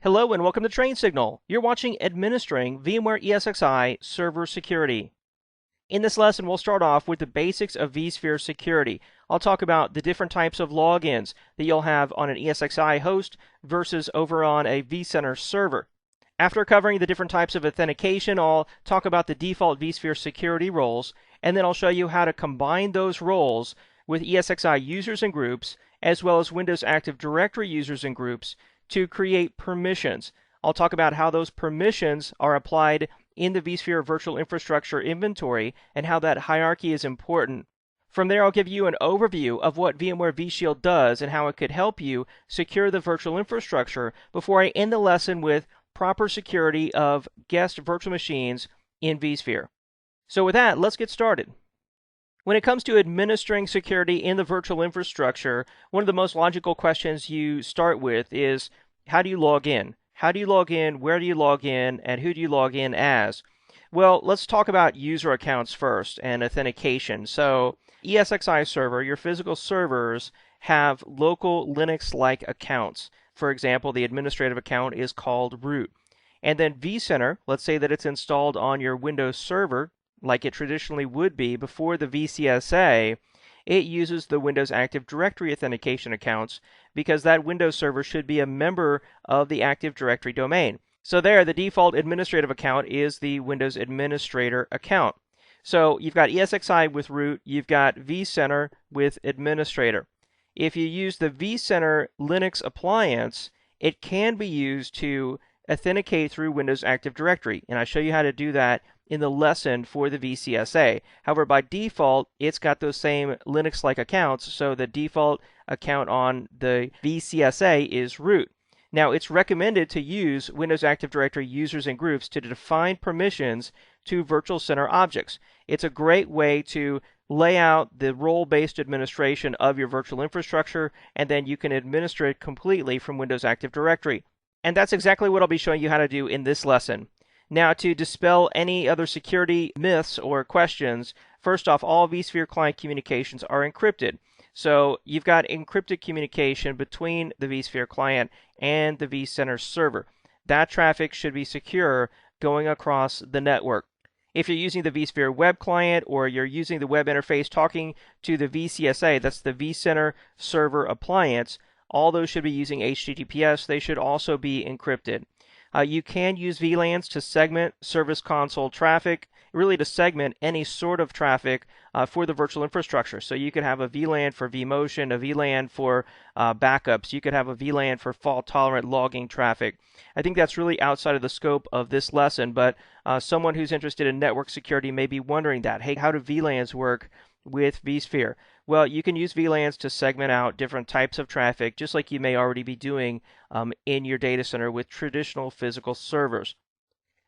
Hello and welcome to Train Signal. You're watching Administering VMware ESXi Server Security. In this lesson, we'll start off with the basics of vSphere security. I'll talk about the different types of logins that you'll have on an ESXi host versus over on a vCenter server. After covering the different types of authentication, I'll talk about the default vSphere security roles, and then I'll show you how to combine those roles with ESXi users and groups, as well as Windows Active Directory users and groups, to create permissions. I'll talk about how those permissions are applied in the vSphere virtual infrastructure inventory and how that hierarchy is important. From there, I'll give you an overview of what VMware vShield does and how it could help you secure the virtual infrastructure before I end the lesson with proper security of guest virtual machines in vSphere. So with that, let's get started. When it comes to administering security in the virtual infrastructure, one of the most logical questions you start with is, how do you log in? How do you log in? Where do you log in? And who do you log in as? Well, let's talk about user accounts first and authentication. So ESXi server, your physical servers, have local Linux-like accounts. For example, the administrative account is called root. And then vCenter, let's say that it's installed on your Windows server, like it traditionally would be before the VCSA, it uses the Windows Active Directory authentication accounts because that Windows server should be a member of the Active Directory domain. So there, the default administrative account is the Windows Administrator account. So you've got ESXi with root, you've got vCenter with administrator. If you use the vCenter Linux appliance, it can be used to authenticate through Windows Active Directory, and I show you how to do that in the lesson for the VCSA. However, by default, it's got those same Linux-like accounts, so the default account on the VCSA is root. Now, it's recommended to use Windows Active Directory users and groups to define permissions to virtual center objects. It's a great way to lay out the role-based administration of your virtual infrastructure, and then you can administer it completely from Windows Active Directory. And that's exactly what I'll be showing you how to do in this lesson. Now, to dispel any other security myths or questions, first off, all vSphere client communications are encrypted. So you've got encrypted communication between the vSphere client and the vCenter server. That traffic should be secure going across the network. If you're using the vSphere web client or you're using the web interface talking to the VCSA, that's the vCenter server appliance, all those should be using HTTPS. They should also be encrypted. You can use VLANs to segment service console traffic, really to segment any sort of traffic for the virtual infrastructure. So you could have a VLAN for vMotion, a VLAN for backups. You could have a VLAN for fault-tolerant logging traffic. I think that's really outside of the scope of this lesson, but someone who's interested in network security may be wondering that, hey, how do VLANs work with vSphere? Well, you can use VLANs to segment out different types of traffic, just like you may already be doing in your data center with traditional physical servers.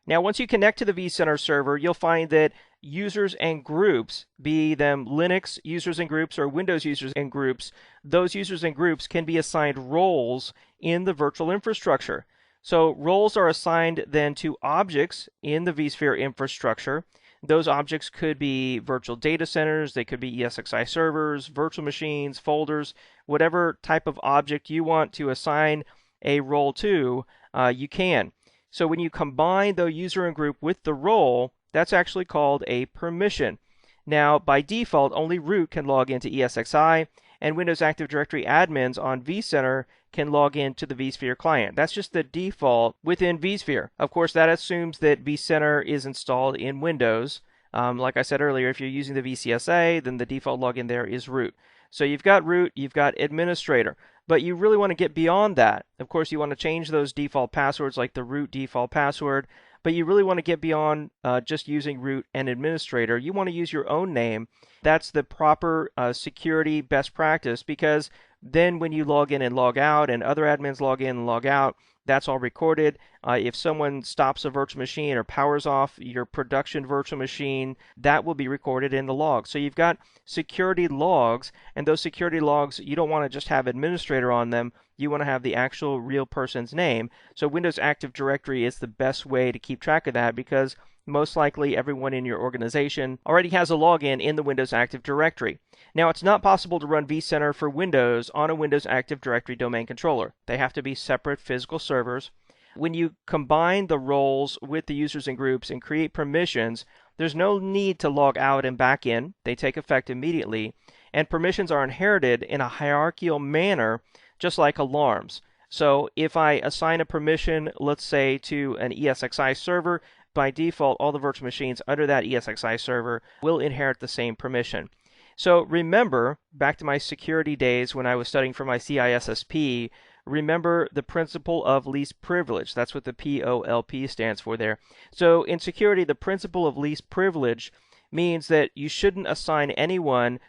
Now, once you connect to the vCenter server, you'll find that users and groups, be them Linux users and groups or Windows users and groups, those users and groups can be assigned roles in the virtual infrastructure. So roles are assigned then to objects in the vSphere infrastructure. Those objects could be virtual data centers, they could be ESXi servers, virtual machines, folders, whatever type of object you want to assign a role to, you can. So when you combine the user and group with the role, that's actually called a permission. Now, by default, only root can log into ESXi, and Windows Active Directory admins on vCenter can log into the vSphere client. That's just the default within vSphere. Of course, that assumes that vCenter is installed in Windows. Like I said earlier, if you're using the VCSA, then the default login there is root. So you've got root, you've got administrator, but you really want to get beyond that. Of course, you want to change those default passwords like the root default password, but you really want to get beyond just using root and administrator. You want to use your own name. That's the proper security best practice, because then when you log in and log out and other admins log in and log out, that's all recorded. If someone stops a virtual machine or powers off your production virtual machine, that will be recorded in the log. So you've got security logs, and those security logs, you don't want to just have administrator on them. You want to have the actual real person's name. So Windows Active Directory is the best way to keep track of that, because most likely everyone in your organization already has a login in the Windows Active Directory. Now, it's not possible to run vCenter for Windows on a Windows Active Directory domain controller. They have to be separate physical servers. When you combine the roles with the users and groups and create permissions, there's no need to log out and back in. They take effect immediately, and permissions are inherited in a hierarchical manner, just like alarms. So if I assign a permission, let's say to an ESXi server, by default, all the virtual machines under that ESXi server will inherit the same permission. So remember, back to my security days when I was studying for my CISSP, remember the principle of least privilege. That's what the POLP stands for there. So in security, the principle of least privilege means that you shouldn't assign anyone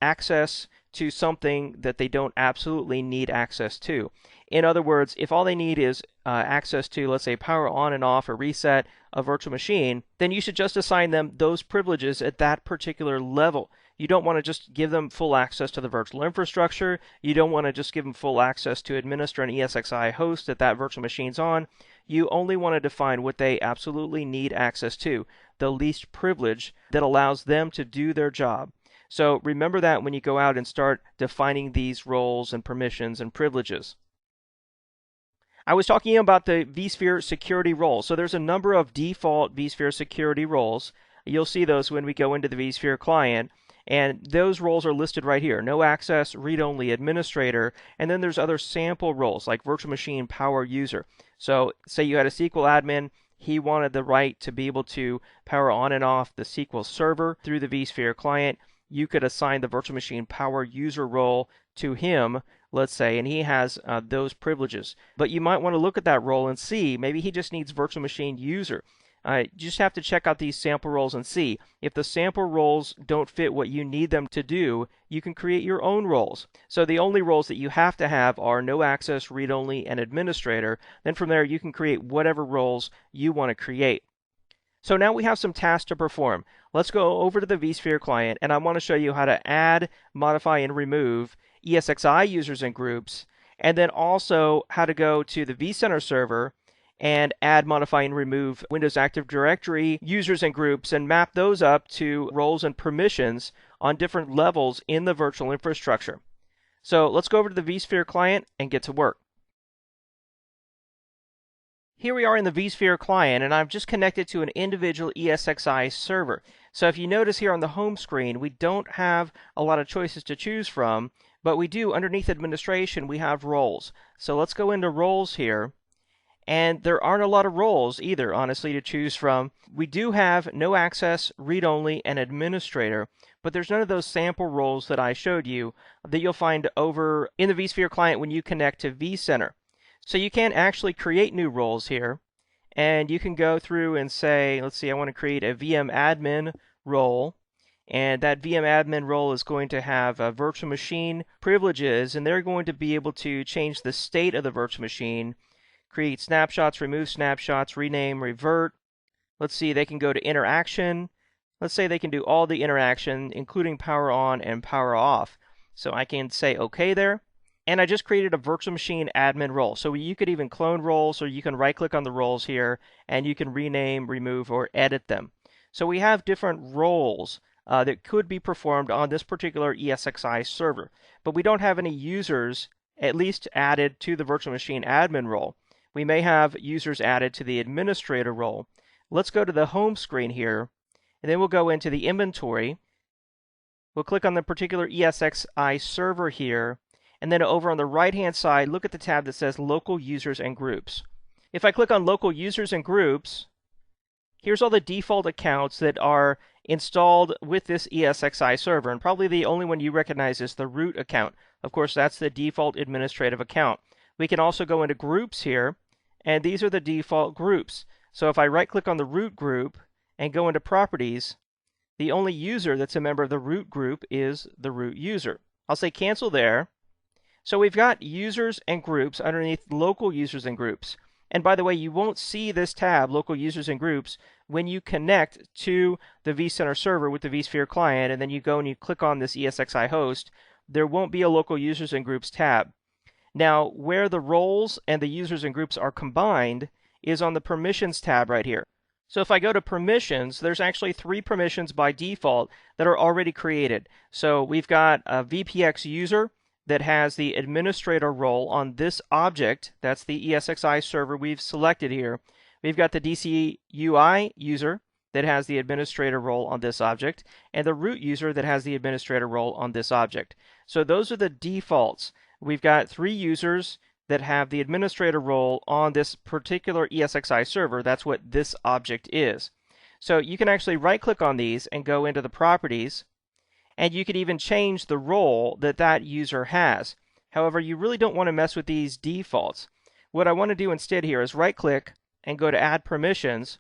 access to something that they don't absolutely need access to. In other words, if all they need is access to, let's say, power on and off or reset a virtual machine, then you should just assign them those privileges at that particular level. You don't want to just give them full access to the virtual infrastructure. You don't want to just give them full access to administer an ESXi host that virtual machine's on. You only want to define what they absolutely need access to, the least privilege that allows them to do their job. So remember that when you go out and start defining these roles and permissions and privileges. I was talking about the vSphere security roles. So there's a number of default vSphere security roles. You'll see those when we go into the vSphere client. And those roles are listed right here. No access, read-only administrator, and then there's other sample roles like virtual machine power user. So say you had a SQL admin, he wanted the right to be able to power on and off the SQL server through the vSphere client. You could assign the virtual machine power user role to him, let's say, and he has those privileges. But you might want to look at that role and see, maybe he just needs virtual machine user. You just have to check out these sample roles and see. If the sample roles don't fit what you need them to do, you can create your own roles. So the only roles that you have to have are no access, read-only, and administrator. Then from there, you can create whatever roles you want to create. So now we have some tasks to perform. Let's go over to the vSphere client, and I want to show you how to add, modify, and remove ESXi users and groups, and then also how to go to the vCenter server and add, modify, and remove Windows Active Directory users and groups and map those up to roles and permissions on different levels in the virtual infrastructure. So let's go over to the vSphere client and get to work. Here we are in the vSphere client, and I've just connected to an individual ESXi server. So if you notice here on the home screen, we don't have a lot of choices to choose from, but we do, underneath administration, we have roles. So let's go into roles here. And there aren't a lot of roles either, honestly, to choose from. We do have no access, read-only, and administrator, but there's none of those sample roles that I showed you that you'll find over in the vSphere client when you connect to vCenter. So you can actually create new roles here, and you can go through and say, let's see, I want to create a VM admin role, and that VM admin role is going to have virtual machine privileges, and they're going to be able to change the state of the virtual machine, create snapshots, remove snapshots, rename, revert. Let's see, they can go to interaction. Let's say they can do all the interaction, including power on and power off. So I can say OK there. And I just created a virtual machine admin role. So you could even clone roles, or you can right-click on the roles here, and you can rename, remove, or edit them. So we have different roles that could be performed on this particular ESXi server. But we don't have any users, at least added to the virtual machine admin role. We may have users added to the administrator role. Let's go to the home screen here, and then we'll go into the inventory. We'll click on the particular ESXi server here, and then over on the right-hand side, look at the tab that says Local Users and Groups. If I click on Local Users and Groups, here's all the default accounts that are installed with this ESXi server, and probably the only one you recognize is the root account. Of course, that's the default administrative account. We can also go into groups here, and these are the default groups. So if I right-click on the root group and go into properties, the only user that's a member of the root group is the root user. I'll say cancel there. So we've got users and groups underneath local users and groups. And by the way, you won't see this tab, local users and groups, when you connect to the vCenter server with the vSphere client, and then you go and you click on this ESXi host. There won't be a local users and groups tab. Now, where the roles and the users and groups are combined is on the permissions tab right here. So if I go to permissions, there's actually 3 permissions by default that are already created. So we've got a VPX user, that has the administrator role on this object. That's the ESXi server we've selected here. We've got the DCUI user that has the administrator role on this object, and the root user that has the administrator role on this object. So those are the defaults. We've got 3 users that have the administrator role on this particular ESXi server. That's what this object is. So you can actually right-click on these and go into the properties, and you could even change the role that that user has. However, you really don't want to mess with these defaults. What I want to do instead here is right-click and go to Add Permissions.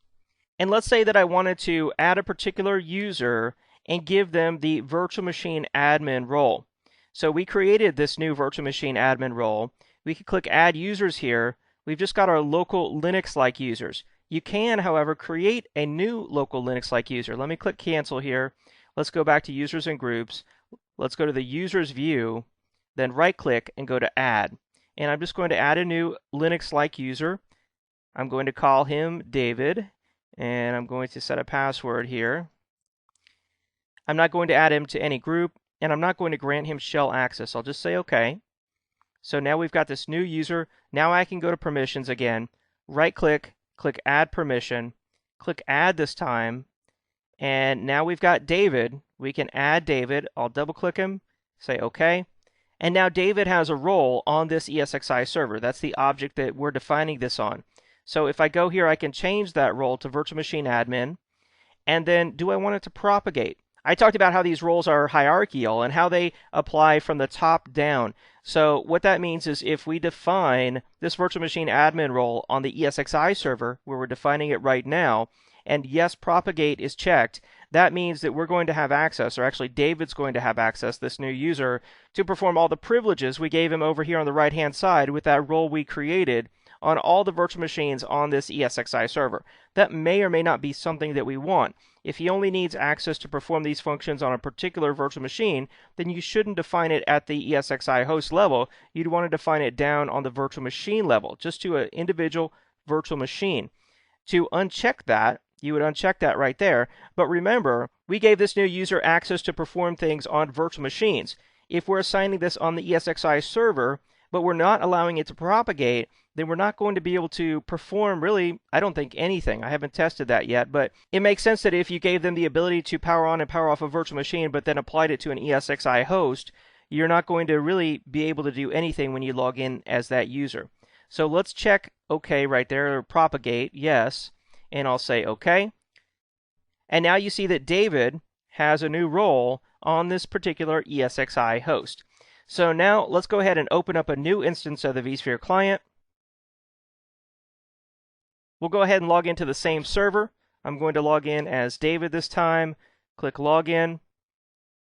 And let's say that I wanted to add a particular user and give them the virtual machine admin role. So we created this new virtual machine admin role. We can click Add Users here. We've just got our local Linux-like users. You can, however, create a new local Linux-like user. Let me click Cancel here. Let's go back to Users and Groups. Let's go to the Users view, then right-click and go to Add. And I'm just going to add a new Linux-like user. I'm going to call him David, and I'm going to set a password here. I'm not going to add him to any group, and I'm not going to grant him shell access. I'll just say OK. So now we've got this new user. Now I can go to Permissions again, right-click, click Add Permission, click Add this time, and now we've got David. We can add David. I'll double-click him, say OK. And now David has a role on this ESXi server. That's the object that we're defining this on. So if I go here, I can change that role to virtual machine admin. And then do I want it to propagate? I talked about how these roles are hierarchical and how they apply from the top down. So what that means is if we define this virtual machine admin role on the ESXi server, where we're defining it right now, and yes, propagate is checked, that means that we're going to have access, or actually David's going to have access, this new user, to perform all the privileges we gave him over here on the right-hand side with that role we created on all the virtual machines on this ESXi server. That may or may not be something that we want. If he only needs access to perform these functions on a particular virtual machine, then you shouldn't define it at the ESXi host level. You'd want to define it down on the virtual machine level, just to an individual virtual machine. To uncheck that, you would uncheck that right there. But remember, we gave this new user access to perform things on virtual machines. If we're assigning this on the ESXi server, but we're not allowing it to propagate, then we're not going to be able to perform really, I don't think, anything. I haven't tested that yet, but it makes sense that if you gave them the ability to power on and power off a virtual machine, but then applied it to an ESXi host, you're not going to really be able to do anything when you log in as that user. So let's check OK right there, propagate, yes, and I'll say OK. And now you see that David has a new role on this particular ESXi host. So now let's go ahead and open up a new instance of the vSphere client. We'll go ahead and log into the same server. I'm going to log in as David this time. Click Login.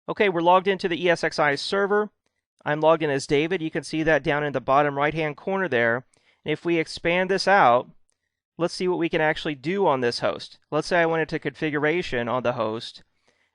Okay, we're logged into the ESXi server. I'm logged in as David. You can see that down in the bottom right-hand corner there. And if we expand this out, let's see what we can actually do on this host. Let's say I went into configuration on the host.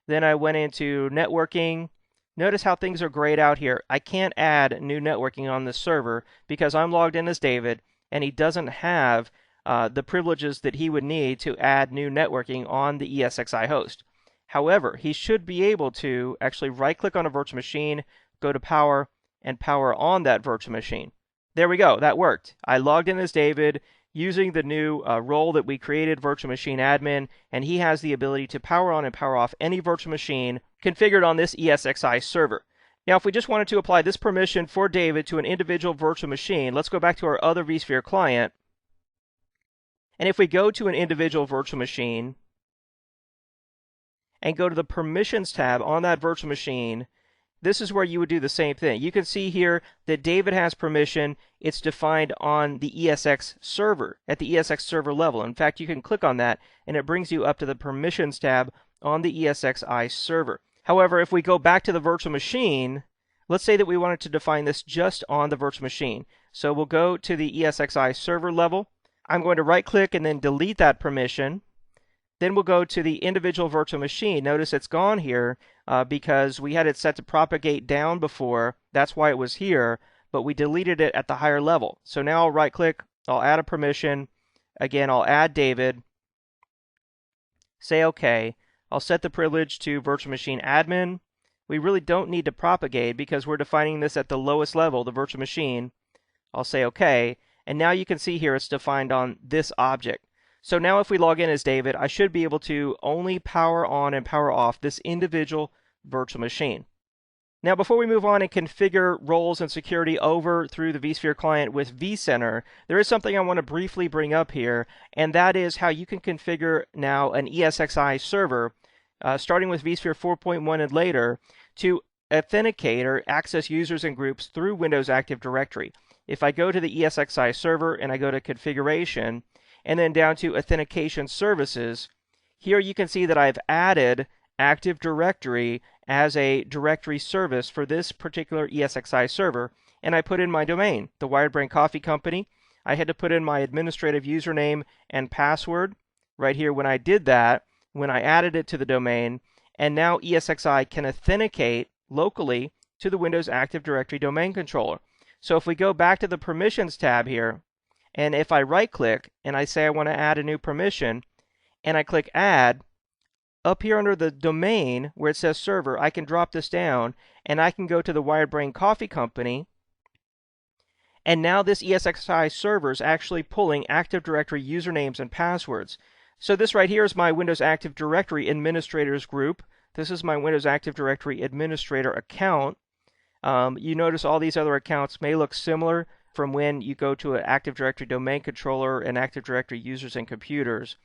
Then I went into networking. Notice how things are grayed out here. I can't add new networking on this server because I'm logged in as David, and he doesn't have the privileges that he would need to add new networking on the ESXi host. However, he should be able to actually right-click on a virtual machine, go to Power, and power on that virtual machine. There we go. That worked. I logged in as David using the new role that we created, virtual machine admin, and he has the ability to power on and power off any virtual machine configured on this ESXi server. Now, if we just wanted to apply this permission for David to an individual virtual machine, let's go back to our other vSphere client. And if we go to an individual virtual machine and go to the Permissions tab on that virtual machine, this is where you would do the same thing. You can see here that David has permission. It's defined on the ESX server, at the ESX server level. In fact, you can click on that, and it brings you up to the Permissions tab on the ESXi server. However, if we go back to the virtual machine, let's say that we wanted to define this just on the virtual machine. So we'll go to the ESXi server level. I'm going to right-click and then delete that permission. Then we'll go to the individual virtual machine. Notice it's gone here because we had it set to propagate down before. That's why it was here, but we deleted it at the higher level. So now I'll right-click, I'll add a permission. Again, I'll add David. Say OK. I'll set the privilege to virtual machine admin. we really don't need to propagate because we're defining this at the lowest level, the virtual machine. I'll say OK, and now you can see here it's defined on this object. So now if we log in as David, I should be able to only power on and power off this individual virtual machine. Now, before we move on and configure roles and security over through the vSphere client with vCenter, there is something I want to briefly bring up here, and that is how you can configure now an ESXi server, starting with vSphere 4.1 and later, to authenticate or access users and groups through Windows Active Directory. If I go to the ESXi server and I go to Configuration, and then down to Authentication Services, here you can see that I've added Active Directory as a directory service for this particular ESXi server, and I put in my domain, the Wired Brain Coffee Company. I had to put in my administrative username and password right here when I did that, when I added it to the domain, and now ESXi can authenticate locally to the Windows Active Directory domain controller. So if we go back to the Permissions tab here, and if I right-click and I say I want to add a new permission, and I click Add, up here under the domain where it says server, I can drop this down and I can go to the Wired Brain Coffee Company, and now this ESXi server is actually pulling Active Directory usernames and passwords. So this right here is my Windows Active Directory Administrators group. This is my Windows Active Directory Administrator account. You notice all these other accounts may look similar from when you go to an Active Directory domain controller and Active Directory users and computers.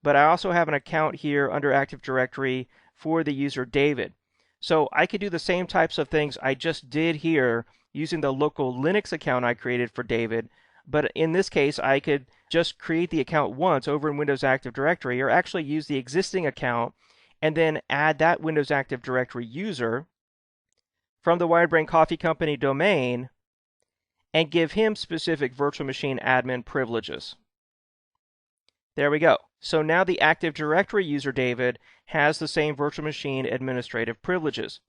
But I also have an account here under Active Directory for the user David. So I could do the same types of things I just did here using the local Linux account I created for David, but in this case I could just create the account once over in Windows Active Directory, or actually use the existing account and then add that Windows Active Directory user from the Wired Brain Coffee Company domain and give him specific virtual machine admin privileges. There we go. So now the Active Directory user David has the same virtual machine administrative privileges.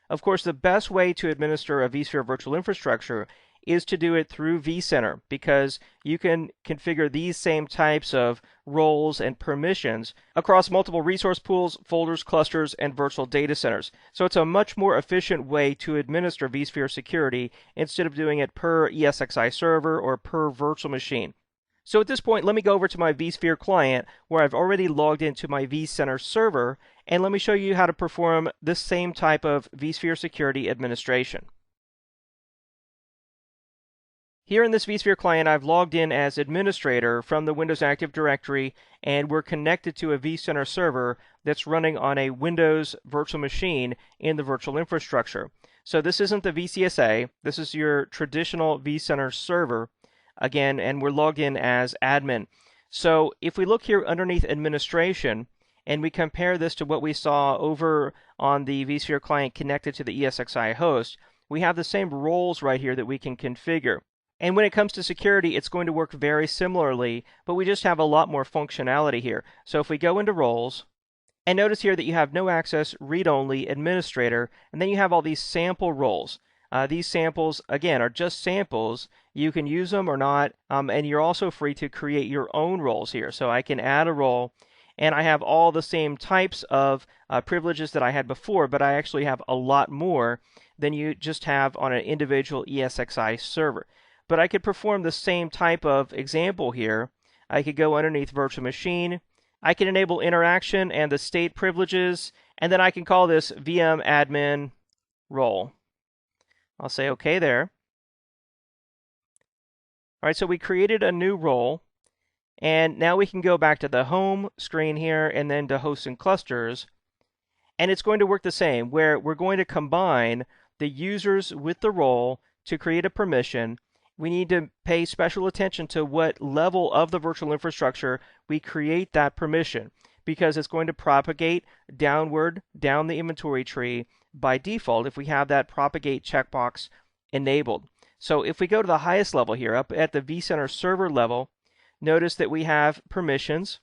Of course, the best way to administer a vSphere virtual infrastructure is to do it through vCenter, because you can configure these same types of roles and permissions across multiple resource pools, folders, clusters, and virtual data centers. So it's a much more efficient way to administer vSphere security instead of doing it per ESXi server or per virtual machine. So at this point, let me go over to my vSphere client where I've already logged into my vCenter server, and let me show you how to perform this same type of vSphere security administration. Here in this vSphere client, I've logged in as administrator from the Windows Active Directory, and we're connected to a vCenter server that's running on a Windows virtual machine in the virtual infrastructure. So this isn't the VCSA, this is your traditional vCenter server. Again, and we're logged in as admin. So if we look here underneath administration and we compare this to what we saw over on the vSphere client connected to the ESXi host, we have the same roles right here that we can configure. And when it comes to security, it's going to work very similarly, but we just have a lot more functionality here. So if we go into roles, and notice here that you have no access, read-only, administrator, and then you have all these sample roles. These samples, again, are just samples. You can use them or not, and you're also free to create your own roles here. So I can add a role, and I have all the same types of privileges that I had before, but I actually have a lot more than you just have on an individual ESXi server. But I could perform the same type of example here. I could go underneath virtual machine. I can enable interaction and the state privileges, and then I can call this VM admin role. I'll say OK there. All right, so we created a new role, and now we can go back to the home screen here and then to hosts and clusters, and it's going to work the same, where we're going to combine the users with the role to create a permission. We need to pay special attention to what level of the virtual infrastructure we create that permission, because it's going to propagate downward down the inventory tree by default if we have that propagate checkbox enabled. So if we go to the highest level here, up at the vCenter server level, notice that we have permissions,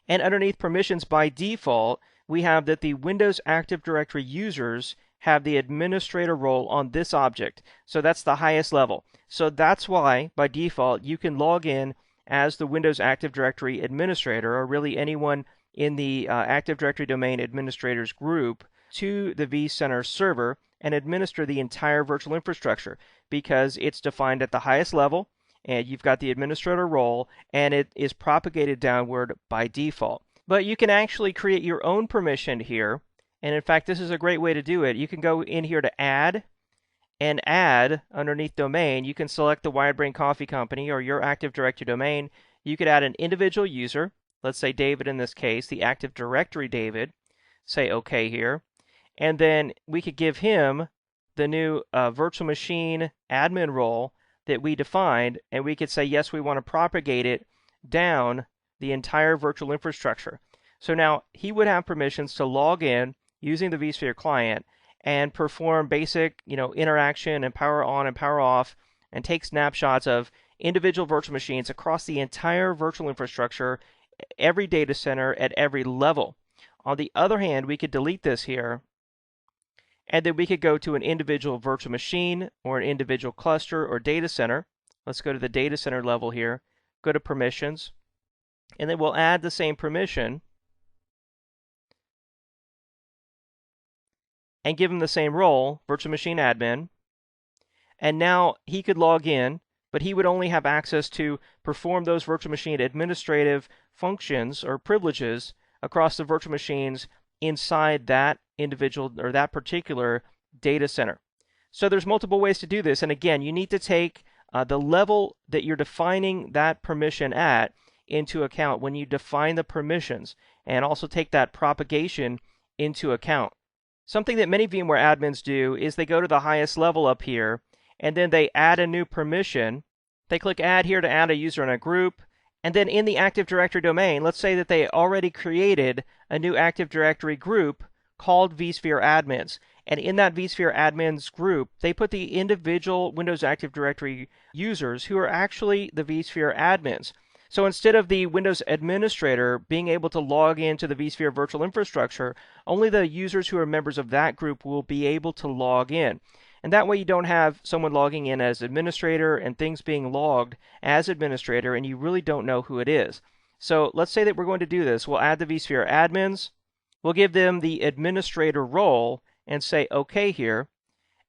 and underneath permissions by default, we have that the Windows Active Directory users have the administrator role on this object. So that's the highest level. So that's why, by default, you can log in as the Windows Active Directory administrator, or really anyone in the Active Directory domain administrators group, to the vCenter server and administer the entire virtual infrastructure because it's defined at the highest level, and you've got the administrator role, and it is propagated downward by default. But you can actually create your own permission here, and in fact, this is a great way to do it. You can go in here to add, and add underneath domain. You can select the Wired Brain Coffee Company or your Active Directory domain. You could add an individual user, let's say David in this case, the Active Directory David, say OK here, and then we could give him the new virtual machine admin role that we defined, and we could say yes, we want to propagate it down the entire virtual infrastructure. So now he would have permissions to log in using the vSphere client and perform basic, interaction and power on and power off, and take snapshots of individual virtual machines across the entire virtual infrastructure, every data center at every level. On the other hand, we could delete this here, and then we could go to an individual virtual machine or an individual cluster or data center. Let's go to the data center level here, go to permissions, and then we'll add the same permission and give him the same role, virtual machine admin. And now he could log in, but he would only have access to perform those virtual machine administrative functions or privileges across the virtual machines inside that individual or that particular data center. So there's multiple ways to do this, and again, you need to take the level that you're defining that permission at into account when you define the permissions, and also take that propagation into account. Something that many VMware admins do is they go to the highest level up here, and then they add a new permission. They click Add here to add a user in a group, and then in the Active Directory domain, let's say that they already created a new Active Directory group called vSphere Admins. And in that vSphere Admins group, they put the individual Windows Active Directory users who are actually the vSphere admins. So instead of the Windows administrator being able to log into the vSphere virtual infrastructure, only the users who are members of that group will be able to log in. And that way you don't have someone logging in as administrator and things being logged as administrator and you really don't know who it is. So let's say that we're going to do this. We'll add the vSphere admins. We'll give them the administrator role and say OK here.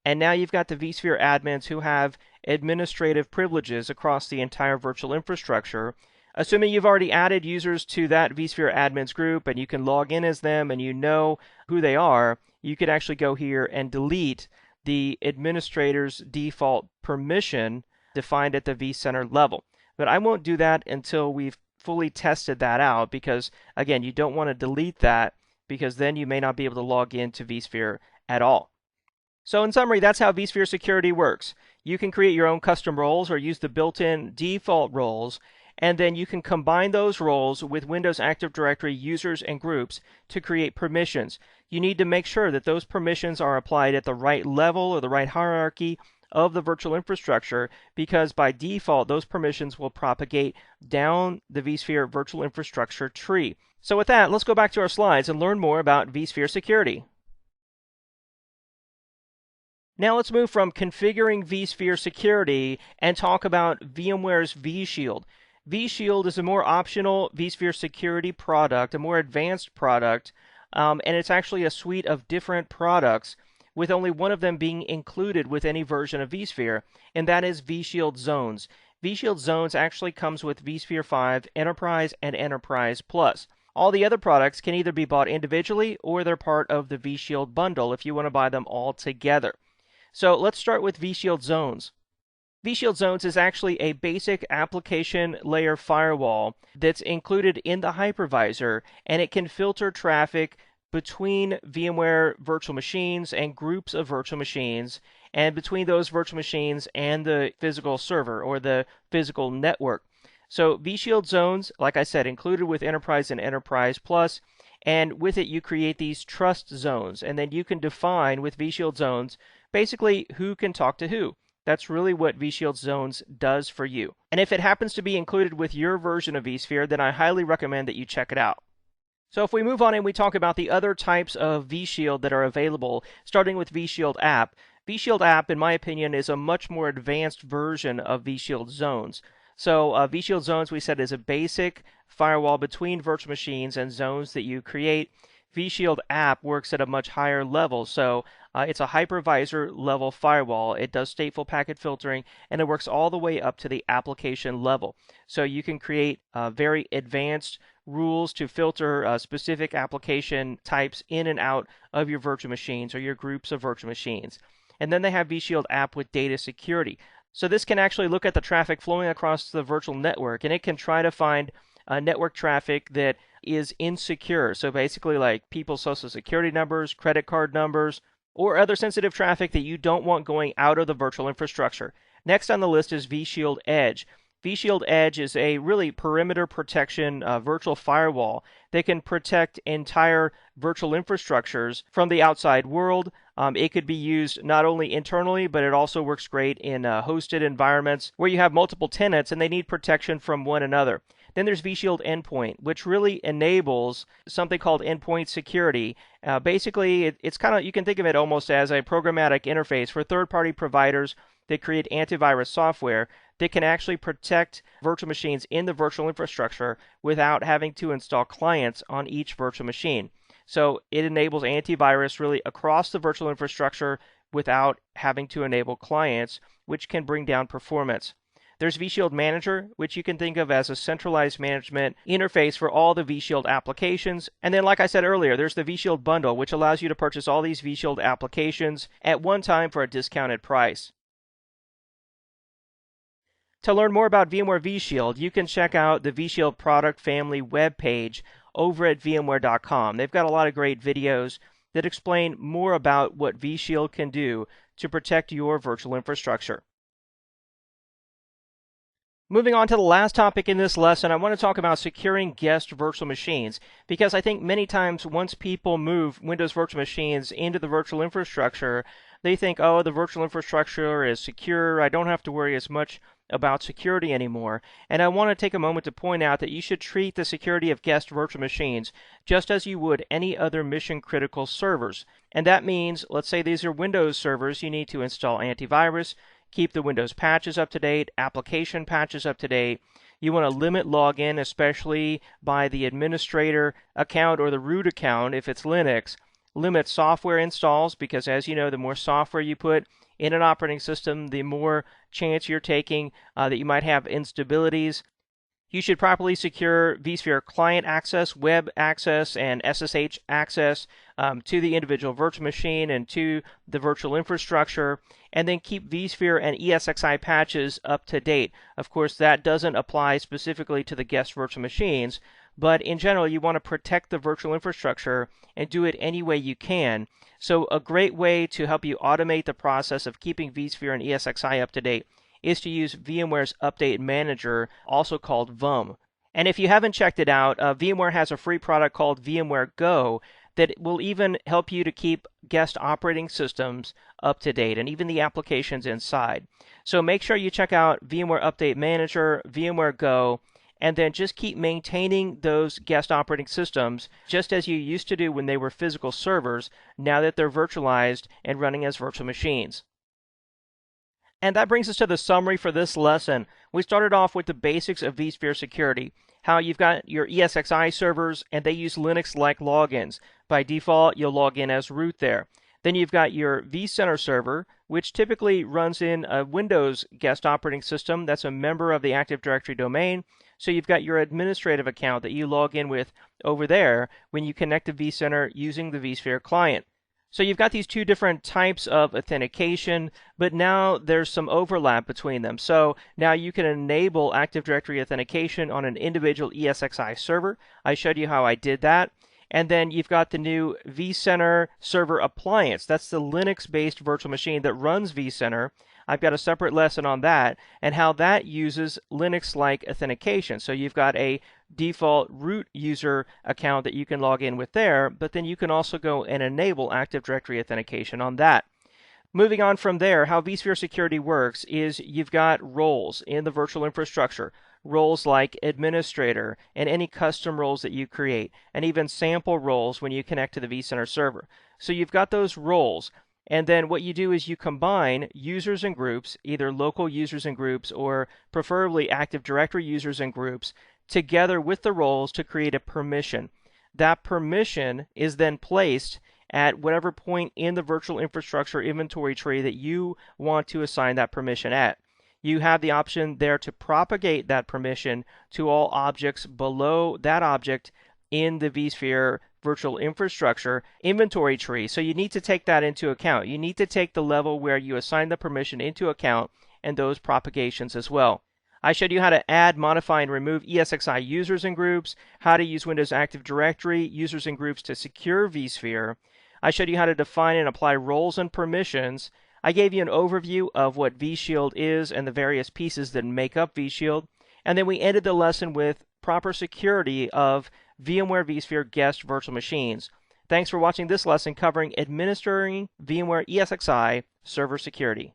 And now you've got the vSphere admins who have administrative privileges across the entire virtual infrastructure. Assuming you've already added users to that vSphere admins group and you can log in as them and you know who they are, you could actually go here and delete the administrator's default permission defined at the vCenter level. But I won't do that until we've fully tested that out because, again, you don't want to delete that because then you may not be able to log into vSphere at all. So in summary, that's how vSphere security works. You can create your own custom roles or use the built-in default roles, and then you can combine those roles with Windows Active Directory users and groups to create permissions. You need to make sure that those permissions are applied at the right level or the right hierarchy of the virtual infrastructure because by default those permissions will propagate down the vSphere virtual infrastructure tree. So with that, let's go back to our slides and learn more about vSphere security. Now let's move from configuring vSphere security and talk about VMware's vShield. vShield is a more optional vSphere security product, a more advanced product, and it's actually a suite of different products with only one of them being included with any version of vSphere, and that is vShield Zones. vShield Zones actually comes with vSphere 5 Enterprise and Enterprise Plus. All the other products can either be bought individually or they're part of the vShield bundle if you want to buy them all together. So let's start with vShield Zones. vShield Zones is actually a basic application layer firewall that's included in the hypervisor, and it can filter traffic between VMware virtual machines and groups of virtual machines, and between those virtual machines and the physical server or the physical network. So vShield Zones, like I said, included with Enterprise and Enterprise Plus, and with it you create these trust zones, and then you can define with vShield Zones basically who can talk to who. That's really what vShield Zones does for you. And if it happens to be included with your version of vSphere, then I highly recommend that you check it out. So if we move on and we talk about the other types of vShield that are available, starting with vShield App. vShield App, in my opinion, is a much more advanced version of vShield Zones. So vShield Zones, we said, is a basic firewall between virtual machines and zones that you create. vShield app works at a much higher level. So it's a hypervisor level firewall. It does stateful packet filtering, and it works all the way up to the application level. So you can create very advanced rules to filter specific application types in and out of your virtual machines or your groups of virtual machines. And then they have vShield app with data security. So this can actually look at the traffic flowing across the virtual network, and it can try to find network traffic that is insecure. So basically like people's social security numbers, credit card numbers, or other sensitive traffic that you don't want going out of the virtual infrastructure. Next on the list is vShield Edge. vShield Edge is a really perimeter protection virtual firewall that can protect entire virtual infrastructures from the outside world. It could be used not only internally, but it also works great in hosted environments where you have multiple tenants and they need protection from one another. Then there's vShield Endpoint, which really enables something called endpoint security. Basically, it's kind of, you can think of it almost as a programmatic interface for third-party providers that create antivirus software that can actually protect virtual machines in the virtual infrastructure without having to install clients on each virtual machine. So it enables antivirus really across the virtual infrastructure without having to enable clients, which can bring down performance. There's vShield Manager, which you can think of as a centralized management interface for all the vShield applications. And then, like I said earlier, there's the vShield Bundle, which allows you to purchase all these vShield applications at one time for a discounted price. To learn more about VMware vShield, you can check out the vShield product family webpage over at VMware.com. They've got a lot of great videos that explain more about what vShield can do to protect your virtual infrastructure. Moving on to the last topic in this lesson, I want to talk about securing guest virtual machines, because I think many times once people move Windows virtual machines into the virtual infrastructure, they think, oh, the virtual infrastructure is secure, I don't have to worry as much about security anymore. And I want to take a moment to point out that you should treat the security of guest virtual machines just as you would any other mission critical servers. And that means, let's say these are Windows servers, you need to install antivirus, keep the Windows patches up to date, application patches up to date. You want to limit login, especially by the administrator account or the root account if it's Linux. Limit software installs, because as you know, the more software you put in an operating system, the more chance you're taking that you might have instabilities. You should properly secure vSphere client access, web access, and SSH access to the individual virtual machine and to the virtual infrastructure, and then keep vSphere and ESXi patches up to date. Of course, that doesn't apply specifically to the guest virtual machines, but in general, you want to protect the virtual infrastructure and do it any way you can. So a great way to help you automate the process of keeping vSphere and ESXi up to date is to use VMware's Update Manager, also called VUM. And if you haven't checked it out, VMware has a free product called VMware Go that will even help you to keep guest operating systems up to date and even the applications inside. So make sure you check out VMware Update Manager, VMware Go, and then just keep maintaining those guest operating systems just as you used to do when they were physical servers, now that they're virtualized and running as virtual machines. And that brings us to the summary for this lesson. We started off with the basics of vSphere security, how you've got your ESXi servers and they use Linux-like logins. By default, you'll log in as root there. Then you've got your vCenter server, which typically runs in a Windows guest operating system that's a member of the Active Directory domain. So you've got your administrative account that you log in with over there when you connect to vCenter using the vSphere client. So you've got these two different types of authentication, but now there's some overlap between them. So now you can enable Active Directory authentication on an individual ESXi server. I showed you how I did that. And then you've got the new vCenter server appliance. That's the Linux-based virtual machine that runs vCenter. I've got a separate lesson on that and how that uses Linux-like authentication. So you've got a default root user account that you can log in with there, but then you can also go and enable Active Directory authentication on that. Moving on from there, how vSphere security works is you've got roles in the virtual infrastructure. Roles like administrator and any custom roles that you create, and even sample roles when you connect to the vCenter server. So you've got those roles. And then what you do is you combine users and groups, either local users and groups or preferably Active Directory users and groups, together with the roles to create a permission. that permission is then placed at whatever point in the virtual infrastructure inventory tree that you want to assign that permission at. You have the option there to propagate that permission to all objects below that object in the vSphere virtual infrastructure inventory tree. So you need to take that into account. You need to take the level where you assign the permission into account and those propagations as well. I showed you how to add, modify, and remove ESXi users and groups, how to use Windows Active Directory users and groups to secure vSphere. I showed you how to define and apply roles and permissions. I gave you an overview of what vShield is and the various pieces that make up vShield. And then we ended the lesson with proper security of VMware vSphere guest virtual machines. Thanks for watching this lesson covering Administering VMware ESXi server security.